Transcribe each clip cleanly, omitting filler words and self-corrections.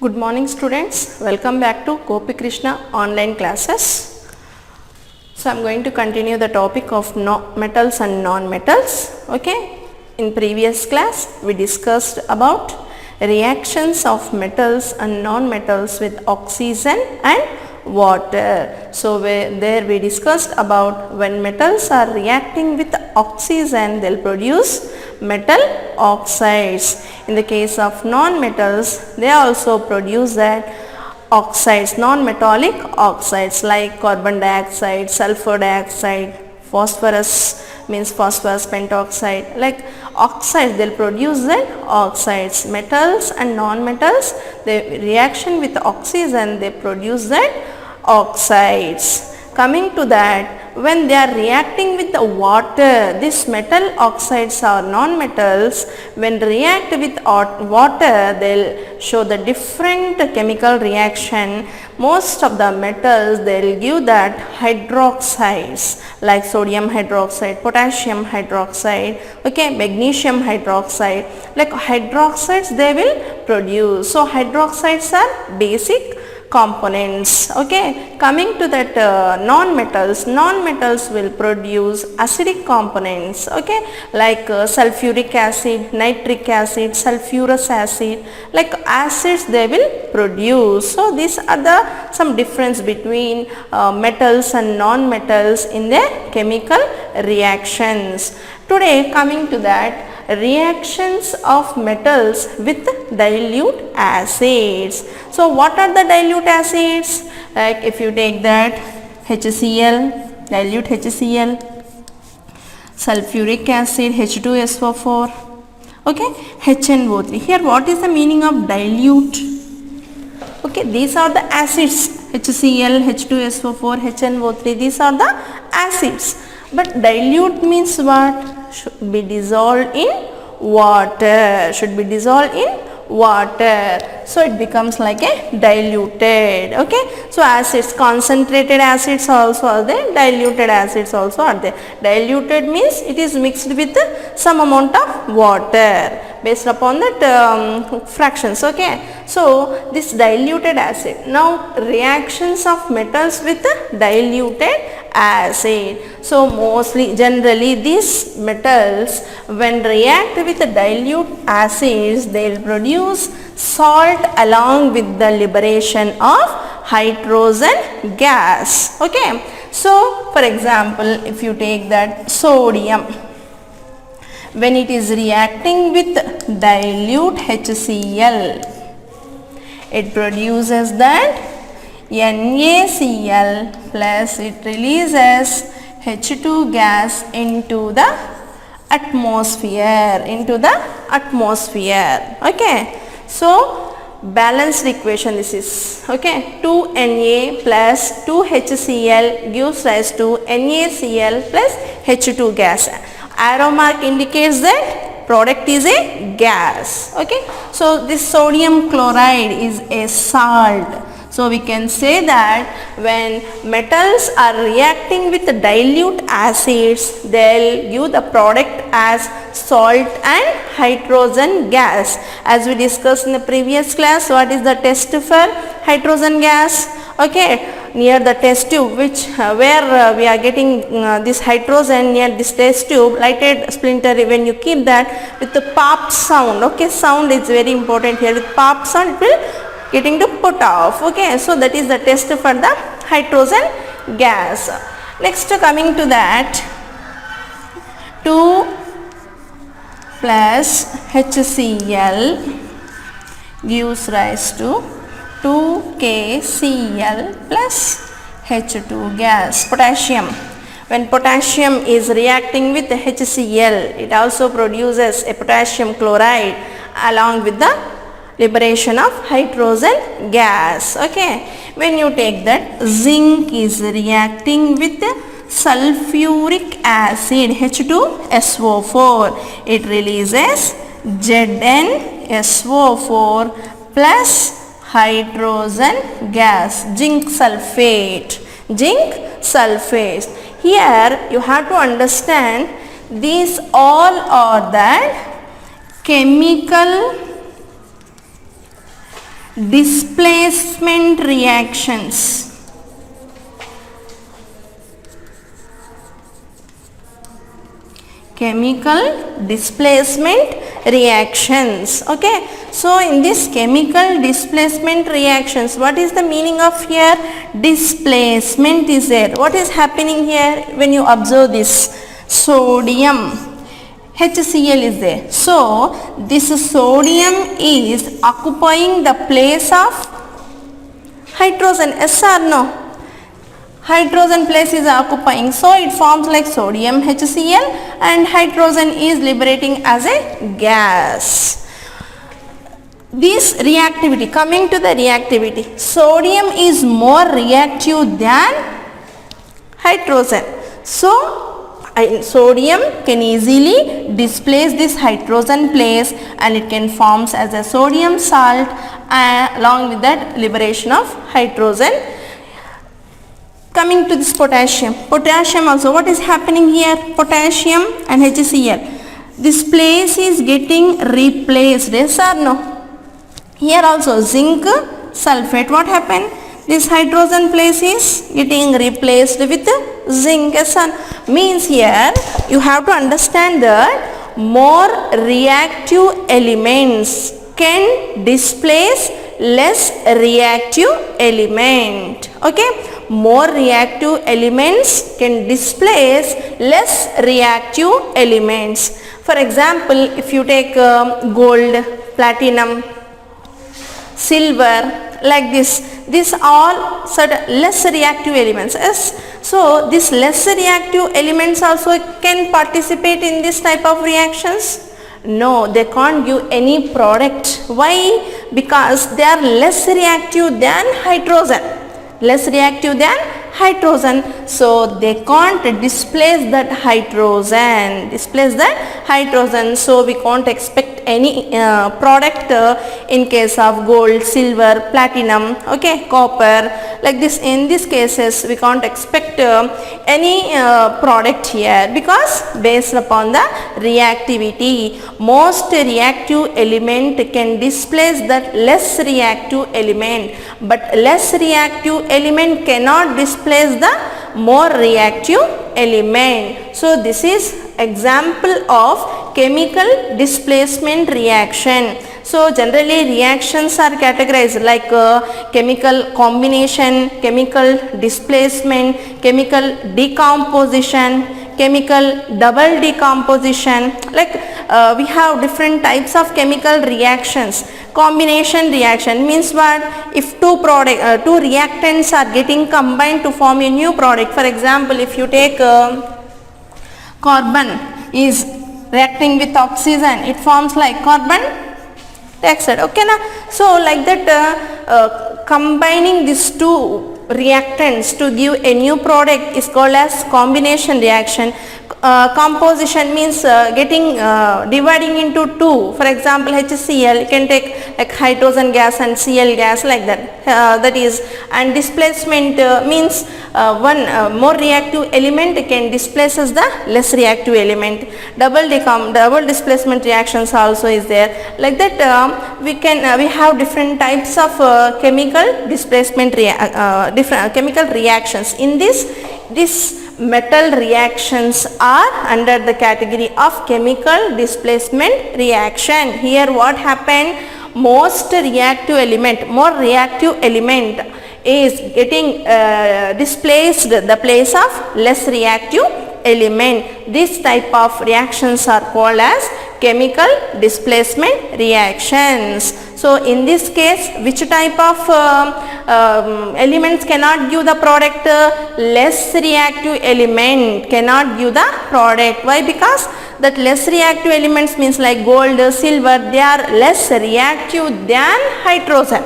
Good morning students, welcome back to Gopi Krishna online classes. So I am going to continue the topic of metals and non-metals. Okay, in previous class we discussed about reactions of metals and non-metals with oxygen and water. So there we discussed about when metals are reacting with oxygen, they will produce metal oxides. In the case of non-metals, they also produce that oxides, non-metallic oxides like carbon dioxide, sulfur dioxide, phosphorus means phosphorus pentoxide, like oxides, they will produce that oxides. Metals and non-metals, the reaction with oxygen, they produce that oxides. Coming to that, when they are reacting with the water, these metal oxides or non-metals, when react with water, they will show the different chemical reaction. Most of the metals, they will give that hydroxides like sodium hydroxide, potassium hydroxide, okay, magnesium hydroxide, like hydroxides they will produce. So hydroxides are basic components. Okay, coming to that non-metals will produce acidic components, okay, like sulfuric acid, nitric acid, sulfurous acid, like acids they will produce. So these are the some difference between metals and non-metals in their chemical reactions. Today coming to that, reactions of metals with dilute acids. So what are the dilute acids? Like if you take that HCl, dilute HCl, sulfuric acid, H2SO4, okay, HNO3. Here what is the meaning of dilute? Okay, these are the acids, HCl, H2SO4, HNO3, these are the acids. But dilute means what? Should be dissolved in water, should be dissolved in water. So it becomes like a diluted, okay. So acids, concentrated acids also are there, diluted acids also are there. Diluted means it is mixed with some amount of water based upon that fractions, okay. So this diluted acid, now reactions of metals with diluted acid. So mostly generally these metals when react with the dilute acids, they will produce salt along with the liberation of hydrogen gas, okay. So for example, if you take that sodium, when it is reacting with dilute HCl, it produces that NaCl plus it releases H2 gas into the atmosphere, okay. So balanced equation this is, okay. 2Na plus 2HCl gives rise to NaCl plus H2 gas. Arrow mark indicates that product is a gas, okay. So this sodium chloride is a salt. So we can say that when metals are reacting with dilute acids, they will give the product as salt and hydrogen gas. As we discussed in the previous class, what is the test for hydrogen gas? Okay, near the test tube, which where we are getting this hydrogen, near this test tube, lighted splinter, when you keep that with the pop sound, okay, sound is very important here. With pop sound it will getting to put off, okay. So that is the test for the hydrogen gas. Next coming to that, 2 plus HCl gives rise to 2KCl plus H2 gas, potassium. When potassium is reacting with the HCl, it also produces a potassium chloride along with the liberation of hydrogen gas, okay. When you take that, zinc is reacting with sulfuric acid, H2SO4, it releases ZnSO4 plus hydrogen gas, zinc sulfate. Here you have to understand these all are that chemical displacement reactions. Chemical displacement reactions. Okay, so in this chemical displacement reactions, what is the meaning of here? Displacement is there. What is happening here when you observe this? Sodium HCl is there. So this sodium is occupying the place of hydrogen. Yes or no? Hydrogen place is occupying, so it forms like sodium HCl and hydrogen is liberating as a gas. This reactivity, coming to the reactivity, sodium is more reactive than hydrogen. So sodium can easily displace this hydrogen place and it can forms as a sodium salt along with that liberation of hydrogen. Coming to this potassium also, what is happening here? Potassium and HCl, this place is getting replaced, yes or no? Here also zinc sulfate, what happened? This hydrogen place is getting replaced with zinc, yes or no? Means here you have to understand that more reactive elements can displace less reactive element. Okay, more reactive elements can displace less reactive elements. For example, if you take gold, platinum, silver, like this all certain less reactive elements. Yes, so these less reactive elements also can participate in this type of reactions. No, they can't give any product. Why? Because they are less reactive than hydrogen. Less reactive than hydrogen, so they can't displace that hydrogen, so we can't expect any product in case of gold, silver, platinum, okay, copper, like this. In these cases we can't expect any product here because based upon the reactivity, most reactive element can displace that less reactive element, but less reactive element cannot displace the more reactive element. So this is example of chemical displacement reaction. So generally reactions are categorized like chemical combination, chemical displacement, chemical decomposition, chemical double decomposition. Like we have different types of chemical reactions. Combination reaction means what? If two reactants are getting combined to form a new product. For example, if you take carbon is reacting with oxygen, it forms like carbon dioxide. Okay, na? So like that combining these two reactants to give a new product is called as combination reaction. Composition means dividing into two. For example, HCl, you can take like hydrogen gas and Cl gas, like that. That is, and displacement means one more reactive element can displaces the less reactive element. Double displacement reactions also is there. Like that, we have different types of chemical displacement different chemical reactions. In this metal reactions are under the category of chemical displacement reaction. Here what happened? More reactive element is getting displaced the place of less reactive element. This type of reactions are called as chemical displacement reactions. So in this case, which type of elements cannot give the product? Less reactive element cannot give the product. Why? Because that less reactive elements means like gold, silver, they are less reactive than hydrogen.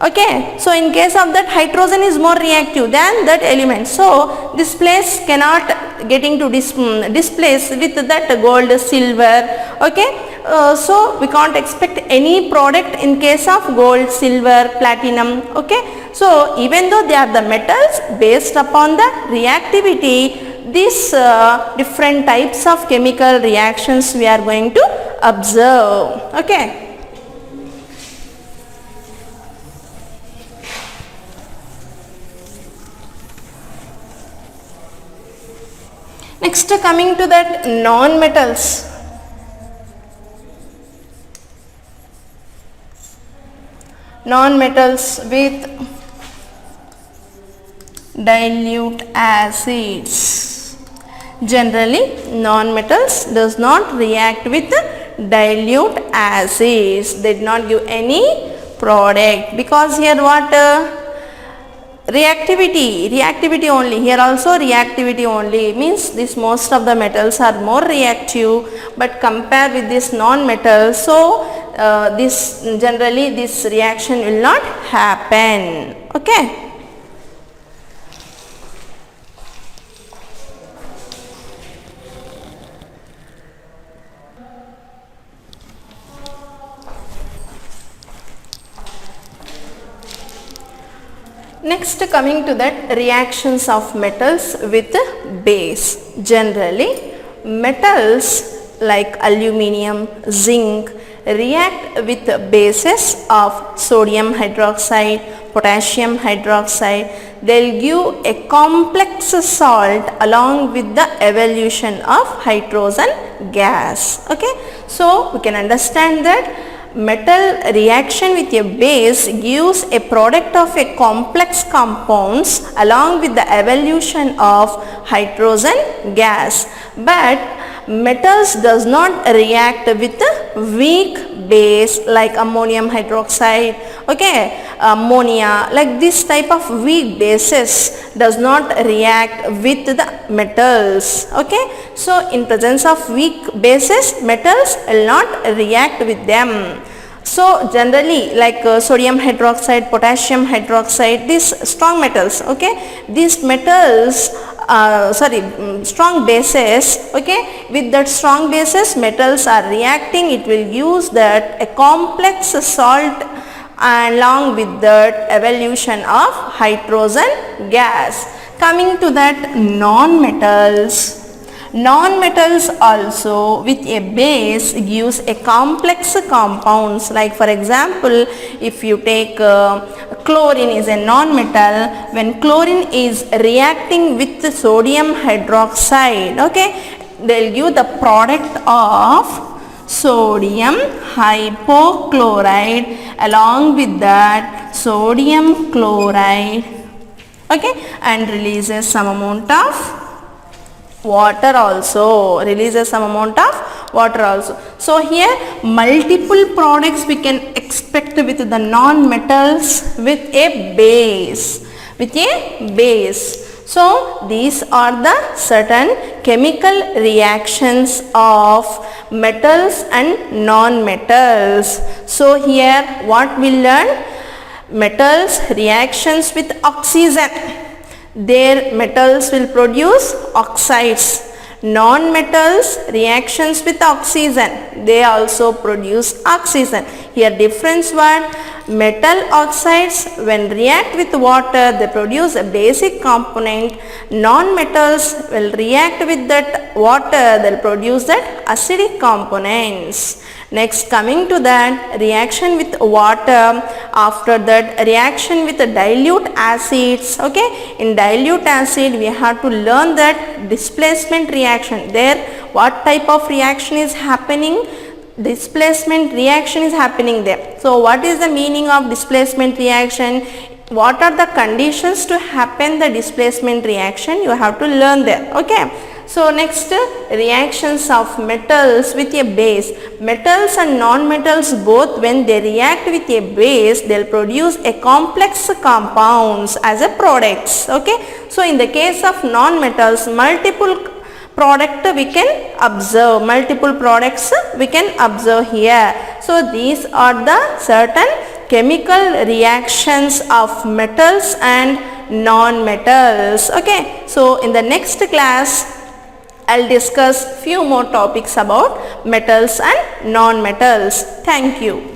Okay, so in case of that, hydrogen is more reactive than that element. So this place cannot getting to displace with that gold, silver. Okay, so we can't expect any product in case of gold, silver, platinum. Okay, so even though they are the metals, based upon the reactivity, these different types of chemical reactions we are going to observe. Okay. Next, coming to that non-metals. Non-metals with dilute acids. Generally, non-metals does not react with dilute acids. They did not give any product, because here what? Reactivity only. Here also reactivity only, means this most of the metals are more reactive, but compare with this non-metal, so this generally this reaction will not happen. Okay. Next, coming to that reactions of metals with base. Generally, metals like aluminium, zinc react with bases of sodium hydroxide, potassium hydroxide. They will give a complex salt along with the evolution of hydrogen gas. Okay, so we can understand that metal reaction with a base gives a product of a complex compounds along with the evolution of hydrogen gas, but metals does not react with a weak base like ammonium hydroxide, okay, ammonia, like this type of weak bases does not react with the metals. Okay, so in presence of weak bases, metals will not react with them. So generally, like sodium hydroxide, potassium hydroxide, these strong metals, okay, these metals strong bases, okay, with that strong bases metals are reacting, it will use that a complex salt along with that evolution of hydrogen gas. Coming to that non-metals. Non-metals also with a base gives a complex compounds, like for example, if you take chlorine is a non-metal. When chlorine is reacting with the sodium hydroxide, okay, they will give the product of sodium hypochlorite along with that sodium chloride, okay, and releases some amount of water also, So here multiple products we can expect with the non-metals with a base, So these are the certain chemical reactions of metals and non-metals. So here what we learn? Metals reactions with oxygen. Their metals will produce oxides. Non-metals reactions with oxygen, they also produce oxygen. Here difference what? Metal oxides when react with water, they produce a basic component. Non-metals will react with that water, they will produce that acidic components. Next, coming to that reaction with water, after that reaction with the dilute acids, okay, in dilute acid we have to learn that displacement reaction. There what type of reaction is happening? Displacement reaction is happening there. So what is the meaning of displacement reaction? What are the conditions to happen the displacement reaction? You have to learn there, okay. So next, reactions of metals with a base. Metals and non-metals both, when they react with a base, they will produce a complex compounds as a products, okay. So in the case of non-metals, multiple products we can observe here. So these are the certain chemical reactions of metals and non-metals, okay. So in the next class I'll discuss few more topics about metals and non-metals. Thank you.